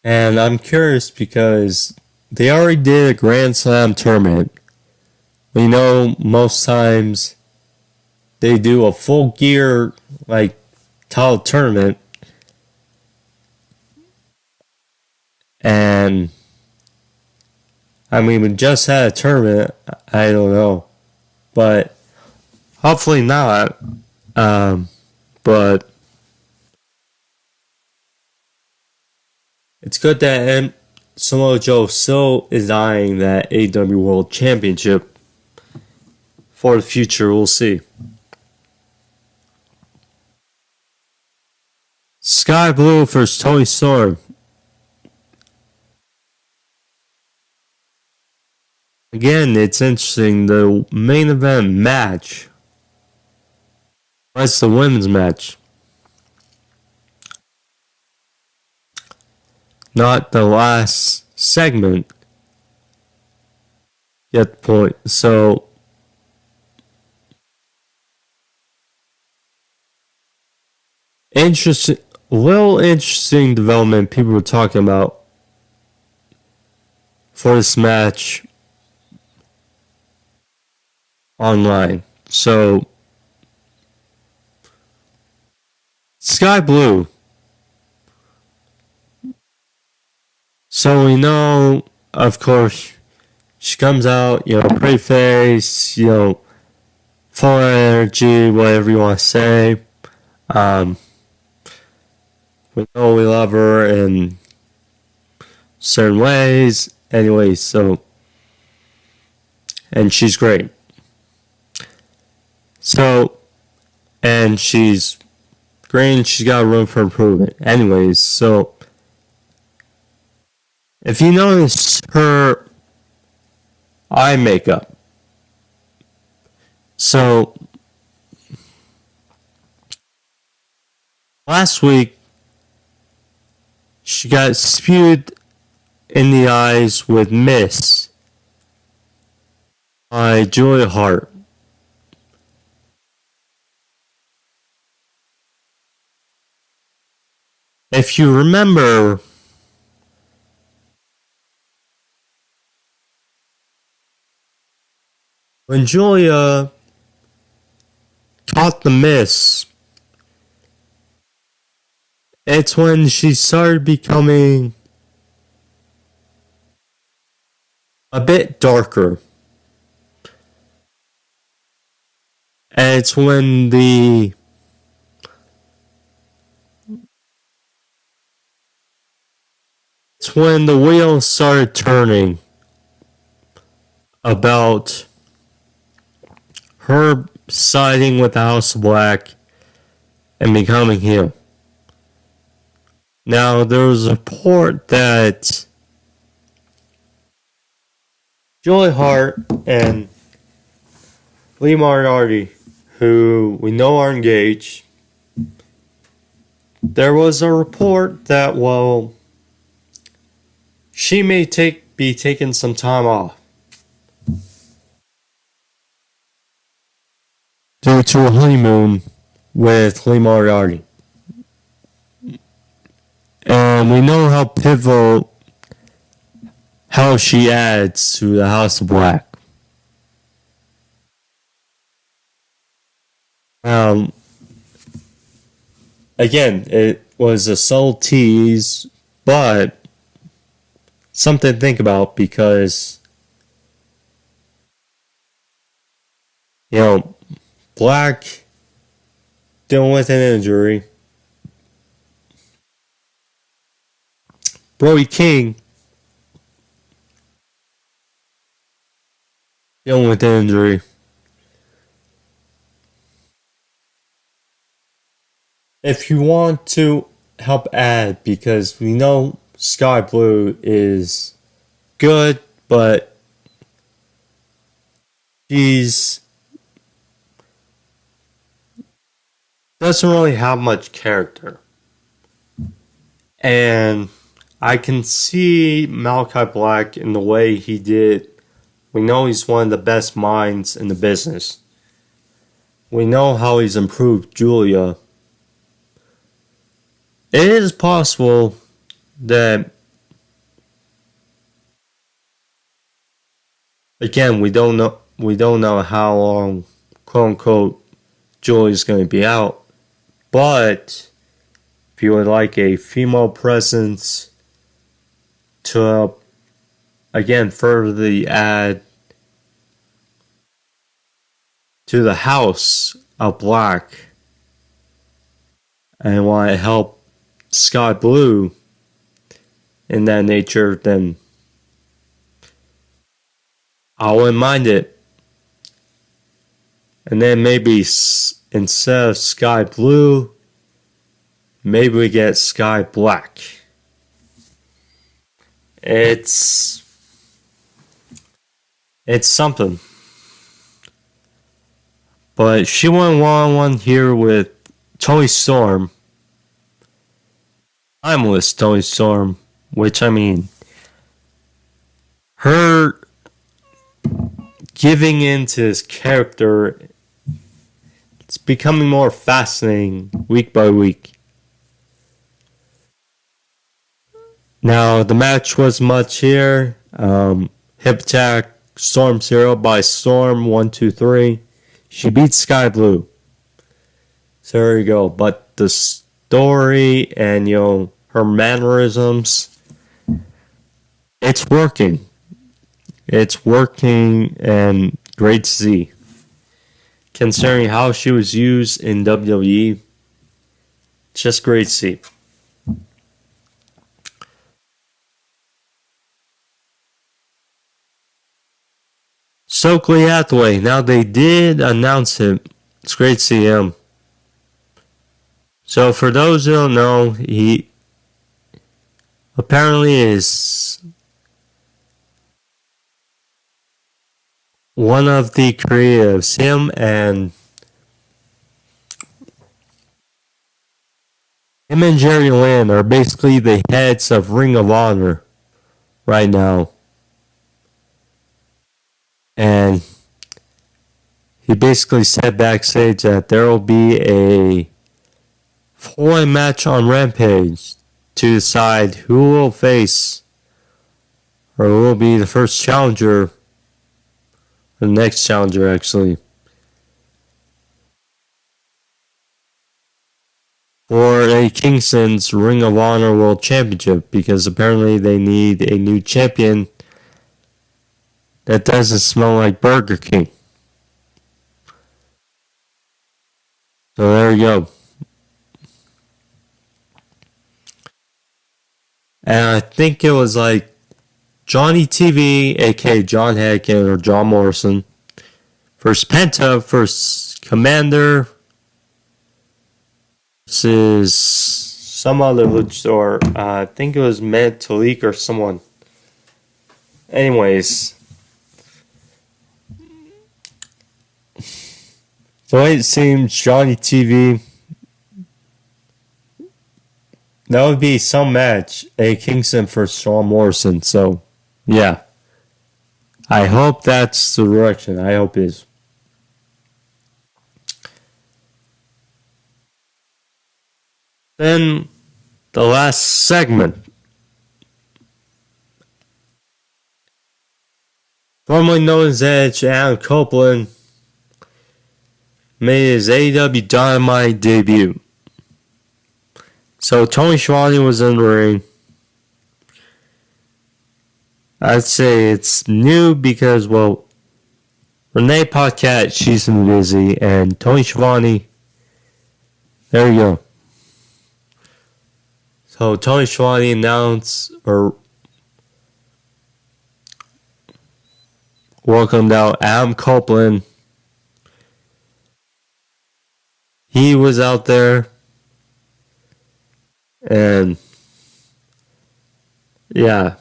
And I'm curious because they already did a Grand Slam tournament. We know most times they do a full gear like title tournament, and I mean we just had a tournament. I don't know, but hopefully not. But it's good that Samoa Joe still is eyeing that AEW World Championship. For the future, we'll see. Skye Blue versus Toni Storm. Again, it's interesting. The main event match was the women's match. Not the last segment. Get the point. So, interesting development people were talking about for this match online. So, Skye Blue. So we know, of course, she comes out, pretty face, full of energy, whatever you want to say. We know we love her in certain ways. Anyways, so, and she's great. So, and she's great, she's got room for improvement. Anyways, so, if you notice her eye makeup, so, last week, she got spewed in the eyes with Miss by Julia Hart. If you remember, when Julia caught the miss, it's when she started becoming a bit darker. And it's when the wheels started turning about her siding with the House of Black and becoming heel. Now, there was a report that Julia Hart and Lee Moriarty, who we know are engaged. There was a report that, well, she may be taking some time off due to a honeymoon with Lee Moriarty. And we know how pivotal how she adds to the House of Black. Again, it was a subtle tease, but something to think about because, Black dealing with an injury. Brody King dealing with an injury. If you want to help add, because we know Sky Blue is good, but she's doesn't really have much character. And I can see Malachi Black in the way he did. We know he's one of the best minds in the business. We know how he's improved Julia. It is possible that, again, we don't know how long, quote unquote, Julia's going to be out. But if you would like a female presence to, again, further the ad to the House of Black, and want to help Sky Blue in that nature, then I wouldn't mind it. And then maybe instead of Sky Blue, maybe we get Sky Black. It's something. But she went one-on-one here with Toni Storm. Timeless Toni Storm, which, I mean, her giving into this character, it's becoming more fascinating week by week. Now, the match was much here. Hip attack, Storm 0 by Storm, 1, 2, 3. She beat Sky Blue. So there you go. But the story and, her mannerisms, it's working. It's working, and great to see. Considering how she was used in WWE, just great to see. Stokely Hathaway. Now they did announce him. It's great to see him. So for those who don't know, he apparently is one of the creatives. Him and Jerry Lynn are basically the heads of Ring of Honor right now. And he basically said backstage that there will be a four-way match on Rampage to decide who will face or who will be the first challenger, or the next challenger actually, for a Kingston's Ring of Honor World Championship, because apparently they need a new champion that doesn't smell like Burger King. So there you go. And I think it was like Johnny TV, aka John Hacken or John Morrison, versus Penta versus Commander versus some other luchador. I think it was Med Talik or someone. Anyways, the way it seems, Johnny TV, that would be some match, a Kingston for Sean Morrison. So, yeah. I hope that's the direction. I hope it is. Then, the last segment. Formerly known as Edge, Adam Copeland made his AEW Dynamite debut. So Toni Storm was in the ring. I'd say it's new because, well, Renee Paquette, she's been busy, and Toni Storm, there you go. So Toni Storm announced or welcomed out Adam Copeland. He was out there. And yeah,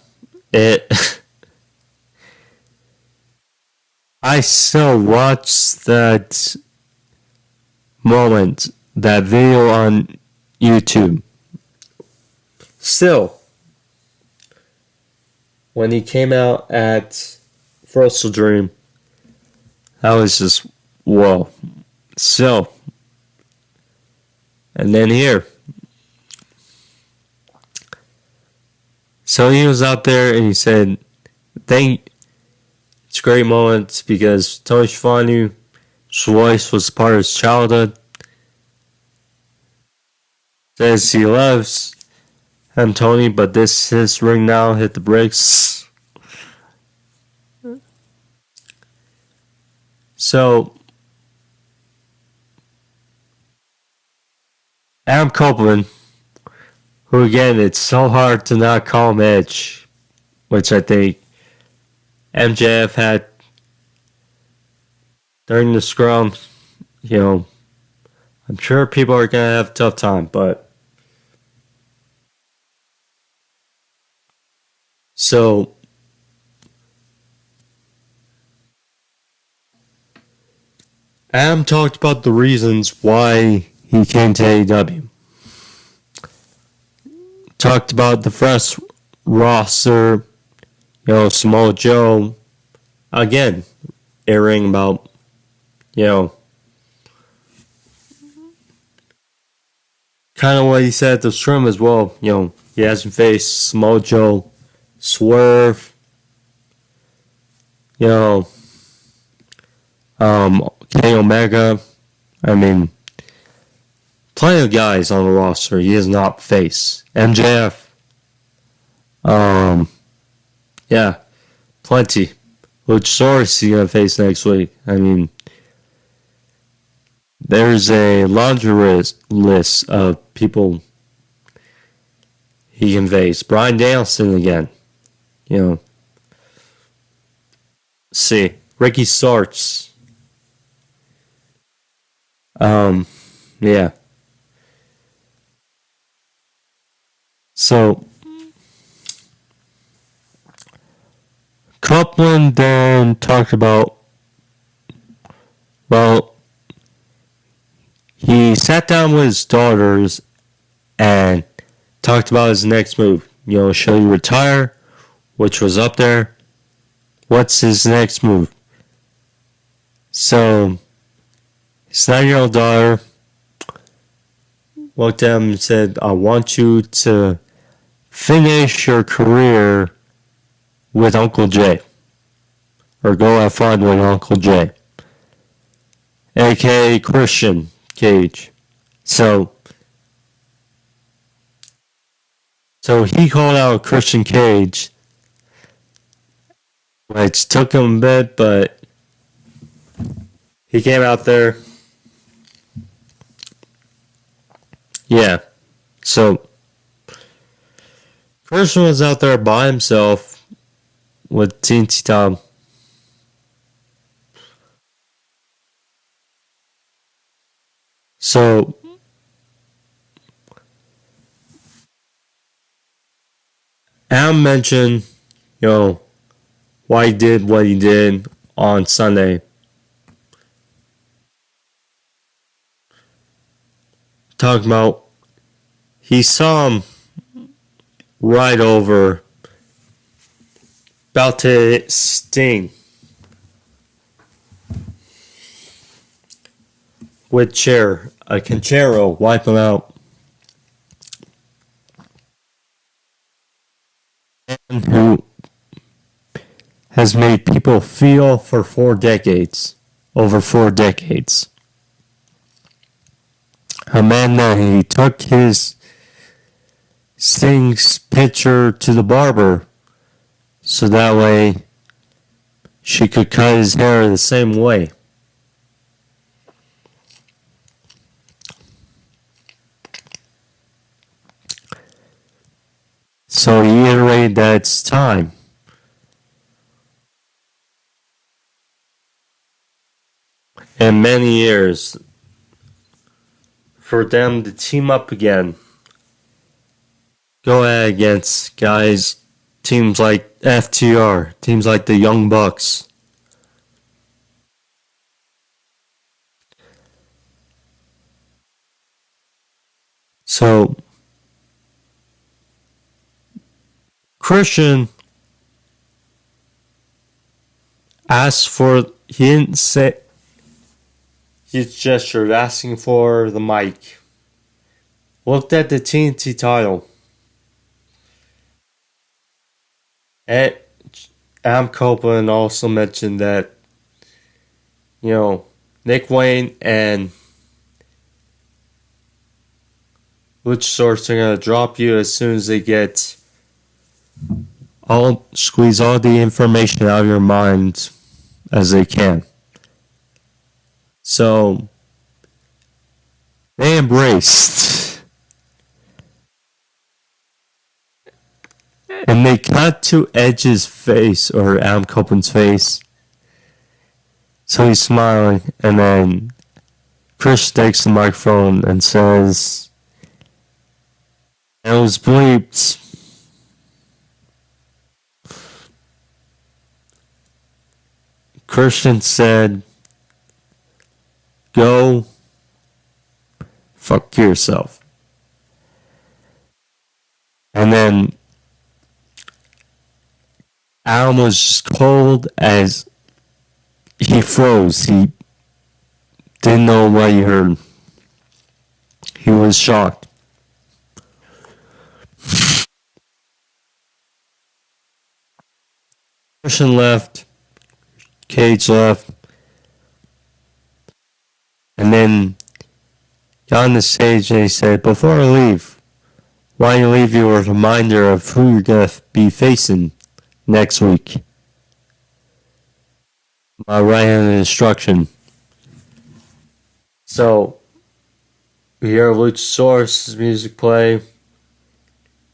I still watch that moment, that video on YouTube. Still, when he came out at Wrestle Dream, that was just, whoa. So, and then here. So he was out there and he said, it's a great moment because Toni Storm's voice was part of his childhood. Says he loves him, Tony, but this his ring now, hit the brakes. So, Adam Copeland, who again, it's so hard to not call him Edge, which I think MJF had during the scrum. You know, I'm sure people are going to have a tough time, but so Adam talked about the reasons why he came to AEW. Talked about the fresh roster, you know, Samoa Joe. Again, airing about, you know, kind of what he said at the stream as well. You know, he hasn't faced Samoa Joe, Swerve, you know, Kenny Omega. I mean, plenty of guys on the roster he has not faced. MJF. Yeah, plenty. Luchasaurus he's going to face next week. I mean, there's a laundry list of people he can face. Bryan Danielson again. You know. See. Ricky Starks. Yeah. So, Copeland then talked about, well, he sat down with his daughters and talked about his next move. You know, shall he retire? Which was up there. What's his next move? So, his 9-year-old daughter looked at him and said, I want you to finish your career with Uncle Jay. Or go have fun with Uncle Jay. A.K.A. Christian Cage. So he called out Christian Cage, which took him a bit, but he came out there. Yeah. So Christian was out there by himself with TNT Tom. So Adam mentioned, you know, why he did what he did on Sunday. talking about he saw him right over, about to sting with a Conchero, wipe him out. And who has made people feel for 4 decades, over 4 decades. A man that he took his Sting's picture to the barber so that way she could cut his hair the same way. So he iterated that it's time. In many years for them to team up again. Go ahead against guys, teams like FTR, teams like the Young Bucks. So, Christian asked for, he didn't say, he gestured asking for the mic. Looked at the TNT title. Adam Copeland also mentioned that, Nick Wayne and Luchasaurus are going to drop you as soon as they get squeeze all the information out of your mind as they can. So, they embraced. And they cut to Edge's face, or Adam Copeland's face. So he's smiling, and then Chris takes the microphone and says, "It was bleeped." Christian said, "Go fuck yourself." And then Adam was just cold as he froze. He didn't know what he heard. He was shocked. Christian left. Cage left. And then got on the stage and he said, "Before I leave, why don't you leave you a reminder of who you're going to be facing next week? My right-handed instruction." So, we hear Luchasaurus' music play.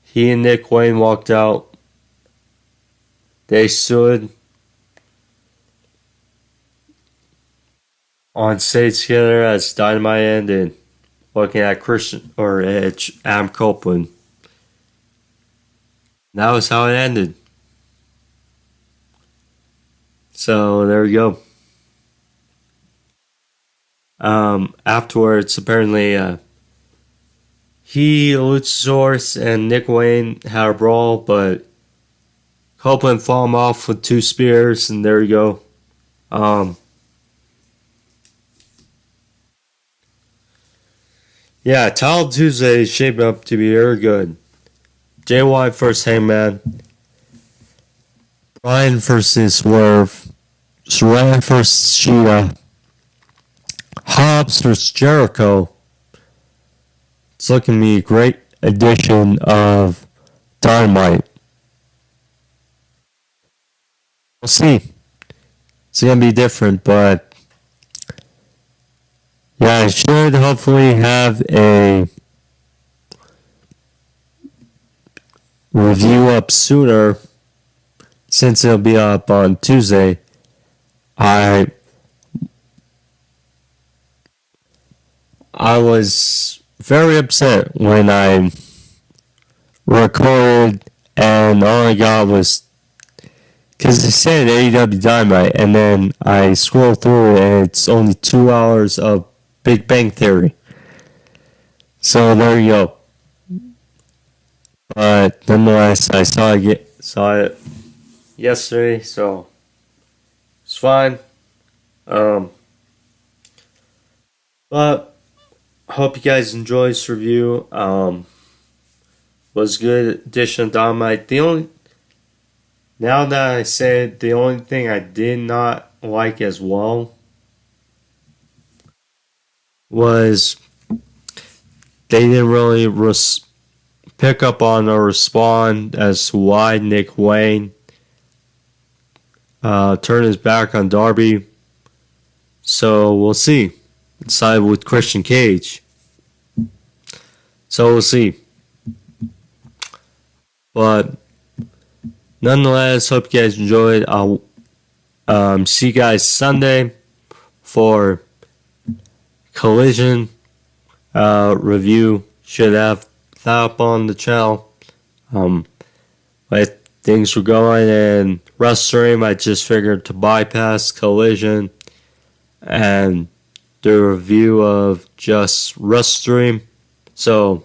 He and Nick Wayne walked out. They stood on stage together as Dynamite ended, looking at Christian or Adam Copeland. That was how it ended. So there we go. Afterwards, apparently, Luchasaurus, and Nick Wayne had a brawl, but Copeland fought him off with 2 spears, and there you go. Yeah, Title Tuesday is shaping up to be very good. Jay White versus Hangman. Bryan versus Swerve. Saraya versus Sheeta. Hobbs versus Jericho. It's looking to be a great edition of Dynamite. We'll see. It's going to be different, but yeah, I should hopefully have a review up sooner since it'll be up on Tuesday. I was very upset when I recorded and all I got was, because it said AEW Dynamite, and then I scroll through it and it's only 2 hours of Big Bang Theory. So there you go. But nonetheless, I saw it yesterday, so it's fine. Um, but hope you guys enjoy this review. Was a good addition of Dynamite. Now that I said, the only thing I did not like as well was they didn't really pick up on or respond as to why Nick Wayne turned his back on Darby. So we'll see. Side with Christian Cage. So we'll see. But nonetheless, hope you guys enjoyed. I'll see you guys Sunday for Collision review. Should have that up on the channel. But things were going and Restream, I just figured to bypass Collision and do a review of just Restream. So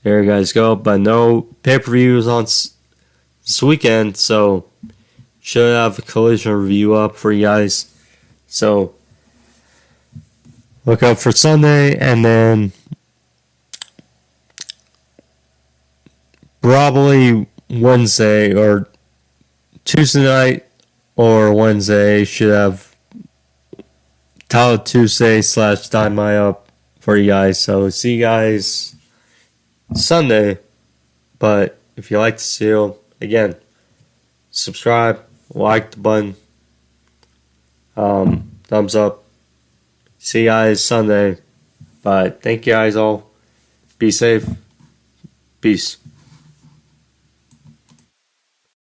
there you guys go. But no pay-per-views on this weekend, so should have a Collision review up for you guys. So look out for Sunday, and then probably Wednesday or Tuesday night or Wednesday should have Talent Tuesday / Dynamite up for you guys. So see you guys Sunday. But if you like the serial, again, subscribe, like the button, thumbs up. See you guys Sunday. But thank you guys all. Be safe. Peace.